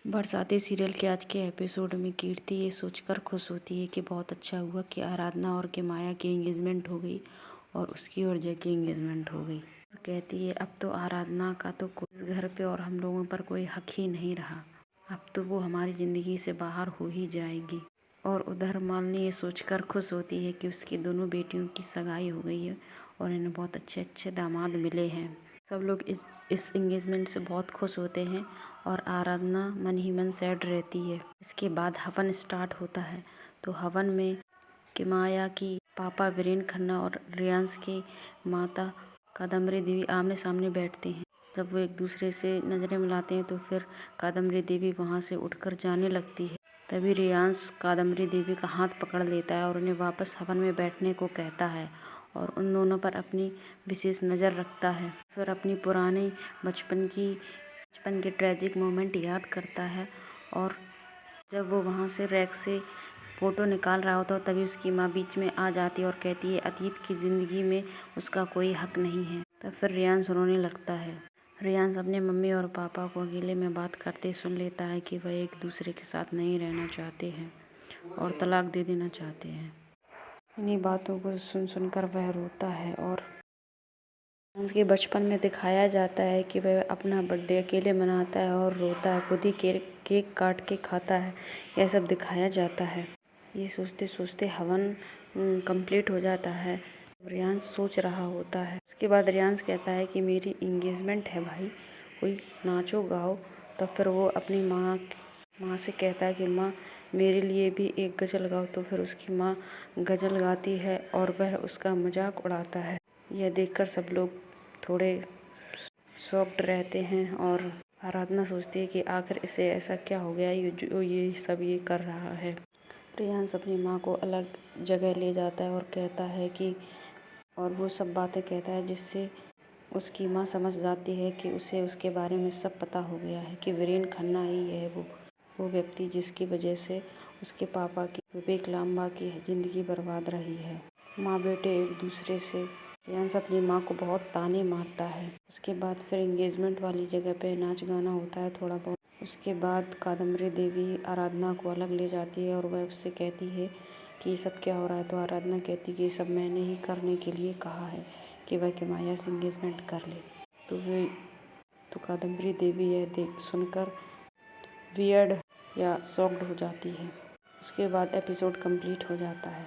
बरसाती सीरियल के आज के एपिसोड में कीर्ति ये सोचकर खुश होती है कि बहुत अच्छा हुआ कि आराधना और कि माया की एंगेजमेंट हो गई और उसकी और जय की एंगेजमेंट हो गई। और कहती है अब तो आराधना का तो इस घर पे और हम लोगों पर कोई हक ही नहीं रहा, अब तो वो हमारी ज़िंदगी से बाहर हो ही जाएगी। और उधर मालिनी ये सोचकर खुश होती है कि उसकी दोनों बेटियों की सगाई हो गई है और इन्हें बहुत अच्छे अच्छे दामाद मिले हैं। सब लोग इस एंगेजमेंट से बहुत खुश होते हैं और आराधना मन ही मन सैड रहती है। इसके बाद हवन स्टार्ट होता है। तो हवन में कि माया की पापा वीरेन खन्ना और रियांश की माता कादम्बरी देवी आमने सामने बैठते हैं। जब वो एक दूसरे से नज़रें मिलाते हैं तो फिर कादम्बरी देवी वहाँ से उठकर जाने लगती है। तभी रियांश कादम्बरी देवी का हाथ पकड़ लेता है और उन्हें वापस हवन में बैठने को कहता है और उन दोनों पर अपनी विशेष नज़र रखता है। फिर अपनी पुरानी बचपन के ट्रेजिक मोमेंट याद करता है और जब वो वहाँ से रैक से फ़ोटो निकाल रहा होता है तभी उसकी माँ बीच में आ जाती है और कहती है अतीत की ज़िंदगी में उसका कोई हक नहीं है। तब फिर रियांश रोने लगता है। रियांश अपने मम्मी और पापा को अकेले में बात करते सुन लेता है कि वह एक दूसरे के साथ नहीं रहना चाहते हैं और तलाक दे देना चाहते हैं। इन्हीं बातों को सुनकर वह रोता है और रियांश के बचपन में दिखाया जाता है कि वह अपना बर्थडे अकेले मनाता है और रोता है, खुद ही केक काट के खाता है। यह सब दिखाया जाता है। ये सोचते सोचते हवन कंप्लीट हो जाता है। रियांश सोच रहा होता है। उसके बाद रियांश कहता है कि मेरी इंगेजमेंट है भाई, कोई नाचो गाओ। तब फिर वो अपनी माँ से कहता है कि माँ मेरे लिए भी एक गज़ल गाओ। तो फिर उसकी माँ गज़ल गाती है और वह उसका मजाक उड़ाता है। यह देखकर सब लोग थोड़े शॉक्ड रहते हैं और आराधना सोचती है कि आखिर इसे ऐसा क्या हो गया जो ये सब कर रहा है। रियांश अपनी माँ को अलग जगह ले जाता है और कहता है कि और वो सब बातें कहता है जिससे उसकी माँ समझ जाती है कि उसे उसके बारे में सब पता हो गया है कि वीरेन खन्ना ही है वो व्यक्ति जिसकी वजह से उसके पापा की विवेक लांबा की ज़िंदगी बर्बाद रही है। माँ बेटे एक दूसरे से रियांश अपनी माँ को बहुत ताने मारता है। उसके बाद फिर एंगेजमेंट वाली जगह पे नाच गाना होता है थोड़ा बहुत। उसके बाद कादम्बरी देवी आराधना को अलग ले जाती है और वह उससे कहती है कि ये सब क्या हो रहा है। तो आराधना कहती है कि ये सब मैंने ही करने के लिए कहा है कि वह कि माया से एंगेजमेंट कर ले। तो कादम्बरी देवी यह सुनकर वियर्ड या शॉक्ड हो जाती है। उसके बाद एपिसोड कंप्लीट हो जाता है।